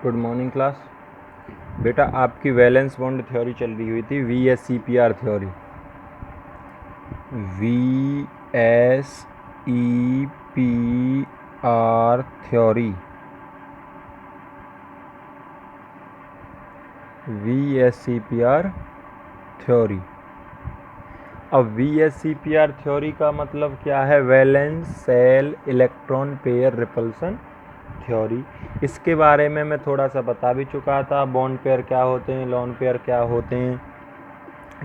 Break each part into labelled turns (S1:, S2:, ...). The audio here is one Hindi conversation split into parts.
S1: Good morning class. बेटा आपकी वैलेंस बॉन्ड थ्योरी चल रही हुई थी, VSEPR theory. VSEPR theory, VSEPR theory. अब VSEPR थ्योरी का मतलब क्या है? Valence shell electron pair repulsion theory. इसके बारे में मैं थोड़ा सा बता भी चुका था। बॉन्ड पेयर क्या होते हैं, लोन पेयर क्या होते हैं,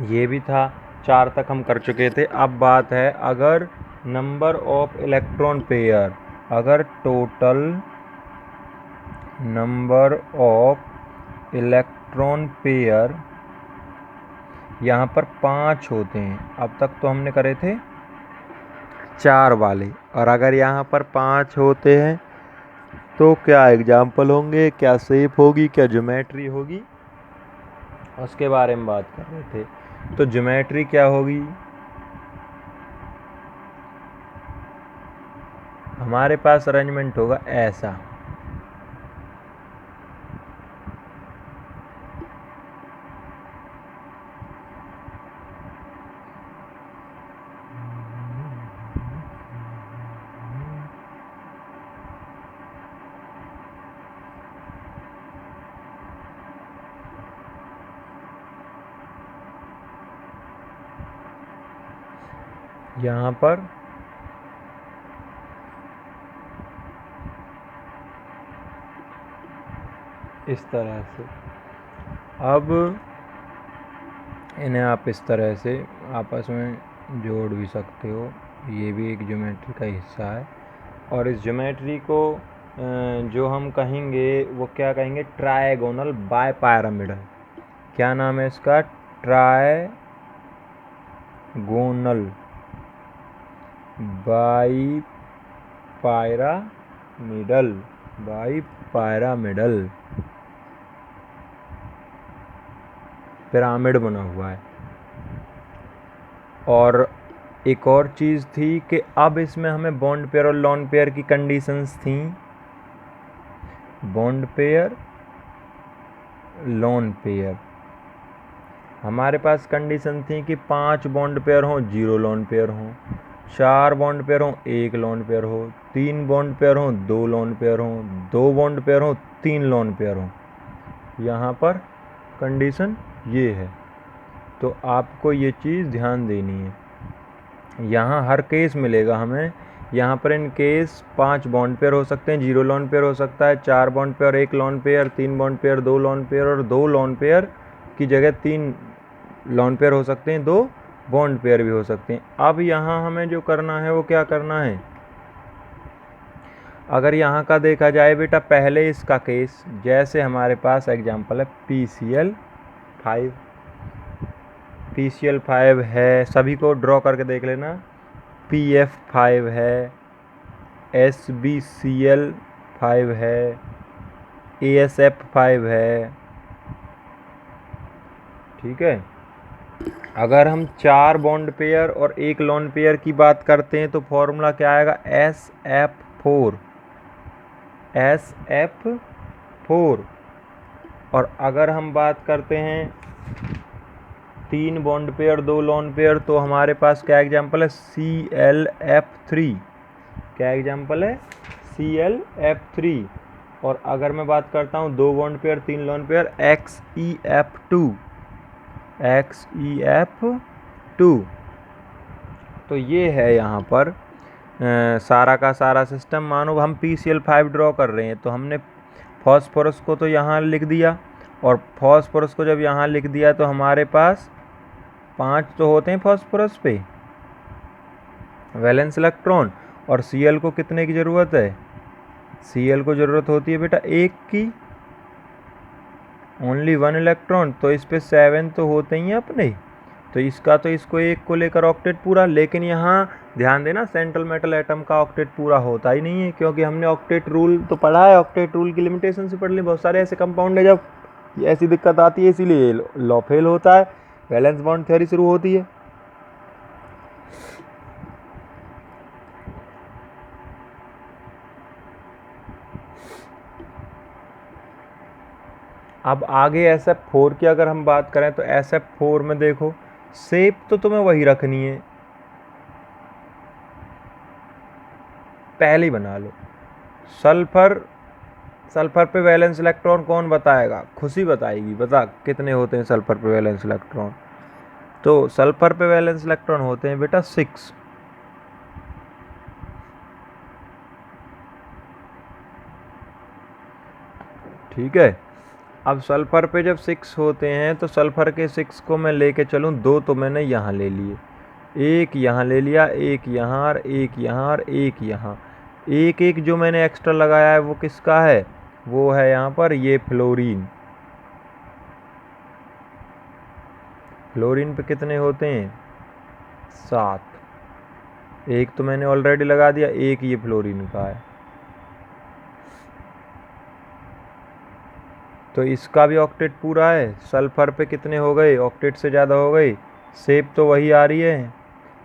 S1: ये भी था। 4 तक हम कर चुके थे। अब बात है, अगर नंबर ऑफ इलेक्ट्रॉन पेयर, अगर total number of electron pair यहाँ पर 5 होते हैं, अब तक तो हमने करे थे 4 वाले, और अगर यहाँ पर 5 होते हैं तो क्या एग्जाम्पल होंगे, क्या शेप होगी, क्या ज्योमेट्री होगी, उसके बारे में बात कर रहे थे। तो ज्योमेट्री क्या होगी? हमारे पास अरेंजमेंट होगा ऐसा। यहाँ पर इस तरह से, अब इन्हें आप इस तरह से आपस में जोड़ भी सकते हो, ये भी एक ज्योमेट्री का हिस्सा है। और इस ज्योमेट्री को जो हम कहेंगे वो क्या कहेंगे? Trigonal bipyramidal. क्या नाम है इसका? Trigonal bipyramidal, bipyramidal pyramid बना हुआ है। और एक और चीज़ थी कि अब इसमें हमें बॉन्ड पेयर और लोन पेयर की कंडीशंस थी। बॉन्ड पेयर, लोन पेयर, हमारे पास कंडीशन थी कि 5 बॉन्ड पेयर हों, 0 लोन पेयर हों, 4 बॉन्ड पेयर हों, 1 लोन पेयर हो, 3 बॉन्ड पेयर हों, 2 लोन पेयर हों, 2 बॉन्ड पेयर हों, 3 लोन पेयर हों। यहाँ पर कंडीशन ये है, तो आपको ये चीज़ ध्यान देनी है। यहाँ हर केस मिलेगा हमें। यहाँ पर इन केस 5 बॉन्ड पेयर हो सकते हैं, 0 लोन पेयर हो सकता है, 4 bond pair, 1 lone pair, 3 bond pair, 2 lone pair, और 2 लोन पेयर की जगह 3 लोन पेयर हो सकते हैं, 2 बॉन्ड पेयर भी हो सकते हैं। अब यहाँ हमें जो करना है वो क्या करना है? अगर यहाँ का देखा जाए बेटा, पहले इसका केस, जैसे हमारे पास एग्जाम्पल है PCl5, PCl5 है, सभी को ड्रॉ करके देख लेना। PF5 है, SbCl5 है, AsF5 है, ठीक है। अगर हम 4 बॉन्ड पेयर और 1 लोन पेयर की बात करते हैं तो फॉर्मूला क्या आएगा? SF4, SF4। और अगर हम बात करते हैं 3 बॉन्ड पेयर, 2 लोन पेयर, तो हमारे पास क्या एग्जाम्पल है? ClF3। क्या एग्जाम्पल है? ClF3। और अगर मैं बात करता हूँ 2 bond pair, 3 lone pair, XeF2, XeF2। तो ये है यहाँ पर सारा का सारा सिस्टम। मानो हम PCl5 ड्रॉ कर रहे हैं, तो हमने फॉस्फोरस को तो यहाँ लिख दिया, और फॉस्फोरस को जब यहाँ लिख दिया तो हमारे पास 5 तो होते हैं फॉस्फोरस पे वैलेंस इलेक्ट्रॉन, और Cl को कितने की ज़रूरत है? Cl को ज़रूरत होती है बेटा 1 की, ओनली 1 इलेक्ट्रॉन, तो इस पे 7 तो होते ही हैं अपने। तो इसका तो इसको 1 को लेकर ऑक्टेट पूरा, लेकिन यहाँ ध्यान देना सेंट्रल मेटल एटम का ऑक्टेट पूरा होता ही नहीं है, क्योंकि हमने ऑक्टेट रूल तो पढ़ा है, ऑक्टेट रूल की लिमिटेशन से पढ़ ली। बहुत सारे ऐसे कंपाउंड है जब ऐसी दिक्कत आती है, इसीलिए लॉ फेल होता है, वैलेंस बॉन्ड थ्योरी शुरू होती है। अब आगे SF4 की अगर हम बात करें तो SF4 में देखो शेप तो तुम्हें वही रखनी है, पहले बना लो। सल्फर पे वैलेंस इलेक्ट्रॉन कौन बताएगा? खुशी बताएगी। बता कितने होते हैं सल्फर पे वैलेंस इलेक्ट्रॉन? तो सल्फर पे वैलेंस इलेक्ट्रॉन होते हैं बेटा 6। ठीक है, अब सल्फर पे जब 6 होते हैं तो सल्फर के 6 को मैं लेके चलूँ, 2 तो मैंने यहाँ ले लिए, एक यहाँ ले लिया, एक यहाँ और एक यहाँ और एक यहाँ। एक एक जो मैंने एक्स्ट्रा लगाया है वो किसका है? वो है यहाँ पर ये फ्लोरीन। फ्लोरीन पे कितने होते हैं? 7। एक तो मैंने ऑलरेडी लगा दिया, एक ये फ्लोरीन का है। तो इसका भी ऑक्टेट पूरा है। सल्फर पे कितने हो गए? ऑक्टेट से ज़्यादा हो गए। शेप तो वही आ रही है,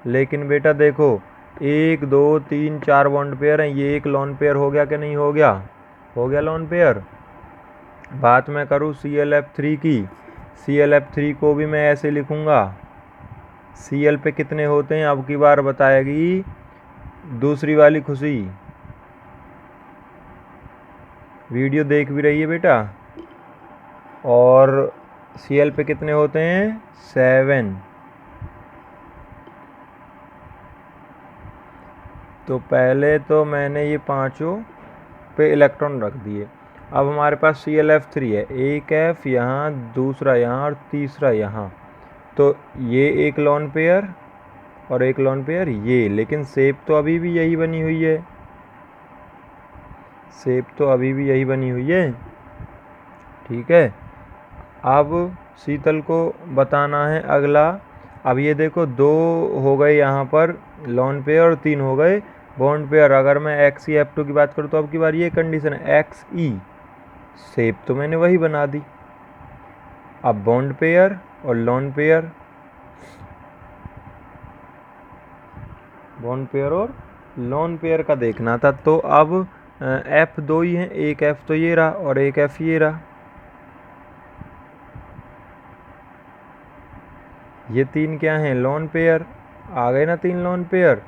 S1: लेकिन बेटा देखो 1 2 3 4 बॉन्ड पेयर हैं, ये एक लॉन पेयर हो गया कि नहीं हो गया? हो गया लॉन पेयर। बात मैं करूँ ClF3 की, ClF3 को भी मैं ऐसे लिखूँगा। Cl पे कितने होते हैं अब की बार बताएगी दूसरी वाली खुशी। वीडियो देख भी रही है बेटा। और Cl पे कितने होते हैं? 7। तो पहले तो मैंने ये पांचों पे इलेक्ट्रॉन रख दिए। अब हमारे पास ClF3 है, एक F यहाँ, दूसरा यहाँ और तीसरा यहाँ। तो ये एक लॉन पेयर और एक लॉन पेयर ये, लेकिन शेप तो अभी भी यही बनी हुई है। शेप तो अभी भी यही बनी हुई है। ठीक है, अब शीतल को बताना है अगला। अब ये देखो 2 हो गए यहाँ पर लॉन पेयर और 3 हो गए बॉन्ड पेयर। अगर मैं XeF2 की बात करूँ तो अब की बार ये कंडीशन है Xe, शेप तो मैंने वही बना दी। अब बॉन्ड पेयर और लॉन पेयर, बॉन्ड पेयर और लॉन पेयर का देखना था। तो अब F 2 ही है, एक F तो ये रहा और एक F ये रहा। ये 3 क्या हैं? Lone pair. आ गए ना 3 लॉन पेयर।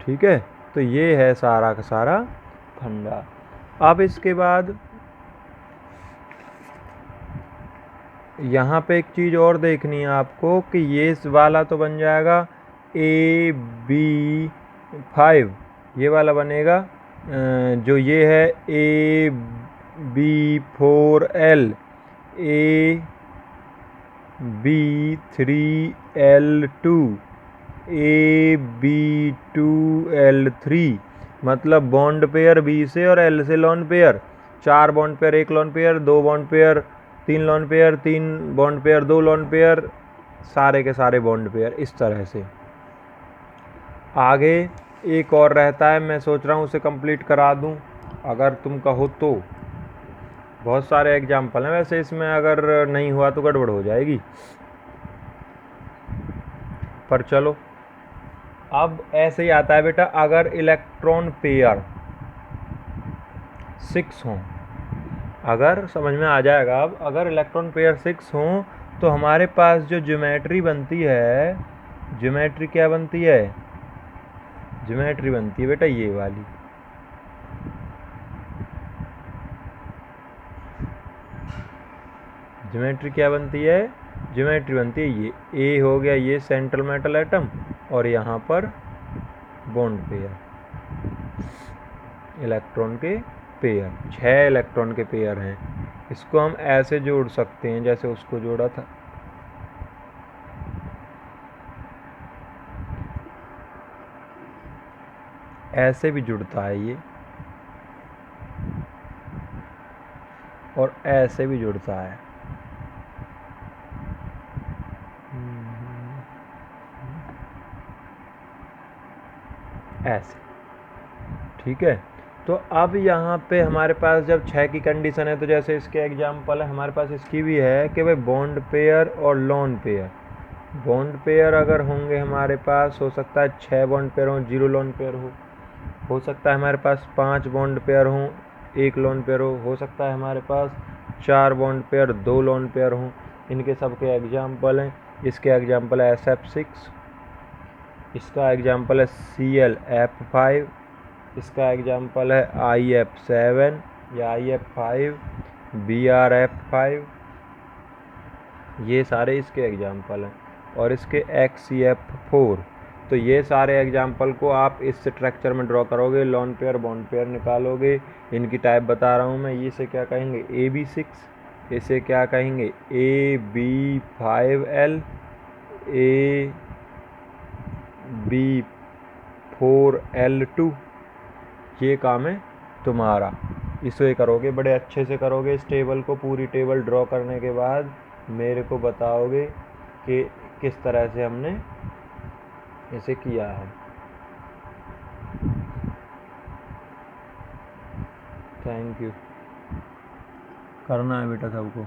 S1: ठीक है, तो ये है सारा का सारा फंडा। अब इसके बाद यहाँ पे एक चीज़ और देखनी है आपको कि ये वाला तो बन जाएगा AB5, ये वाला बनेगा जो ये है AB4L, AB3L2, AB2L3, मतलब बॉन्ड पेयर B से और L से lone pair. 4 bond pair, 1 lone pair, 2 bond pair, 3 lone pair, 3 bond pair, 2 lone pair, सारे के सारे बॉन्ड पेयर। इस तरह से आगे एक और रहता है, मैं सोच रहा हूँ उसे कंप्लीट करा दूँ अगर तुम कहो तो। बहुत सारे एग्जाम्पल हैं वैसे इसमें, अगर नहीं हुआ तो गड़बड़ हो जाएगी, पर चलो। अब ऐसे ही आता है बेटा, अगर इलेक्ट्रॉन पेयर 6 हों, अगर समझ में आ जाएगा अब, अगर इलेक्ट्रॉन पेयर 6 हों तो हमारे पास जो ज्योमेट्री बनती है, ज्योमेट्री क्या बनती है? ज्योमेट्री बनती है बेटा ये वाली। ज्योमेट्री क्या बनती है? ज्योमेट्री बनती है ये। ए हो गया ये सेंट्रल मेटल एटम और यहाँ पर बॉन्ड पेयर, इलेक्ट्रॉन के पेयर, 6 इलेक्ट्रॉन के पेयर हैं। इसको हम ऐसे जोड़ सकते हैं जैसे उसको जोड़ा था। ऐसे भी जुड़ता है ये और ऐसे भी जुड़ता है। ऐसे। ठीक है, तो अब यहाँ पे हमारे पास जब 6 की कंडीशन है, तो जैसे इसके एग्जांपल है हमारे पास, इसकी भी है कि भाई बॉन्ड पेयर और लॉन पेयर। बॉन्ड पेयर अगर होंगे हमारे पास, हो सकता है 6 बॉन्ड पेयर हो, 0 लॉन पेयर हो सकता है हमारे पास 5 बॉन्ड पेयर हों, एक लोन पेयर हो सकता है हमारे पास 4 बॉन्ड पेयर 2 लोन पेयर हों। इनके सबके एग्जाम्पल हैं। इसके एग्जाम्पल है SF6, इसका एग्जाम्पल है ClF5, इसका एग्जाम्पल है IF7 या IF5, BRF5, ये सारे इसके एग्जाम्पल हैं। और इसके XCF4। तो ये सारे एग्जाम्पल को आप इस स्ट्रक्चर में ड्रॉ करोगे, लोन पेयर बॉन्ड पेयर निकालोगे। इनकी टाइप बता रहा हूँ मैं। इसे क्या कहेंगे AB6, इसे क्या कहेंगे AB5L, AB4L2। ये काम है तुम्हारा। इसे करोगे, बड़े अच्छे से करोगे। इस टेबल को, पूरी टेबल ड्रॉ करने के बाद मेरे को बताओगे कि किस तरह से हमने इसे किया है। Thank you. करना है बेटा सबको।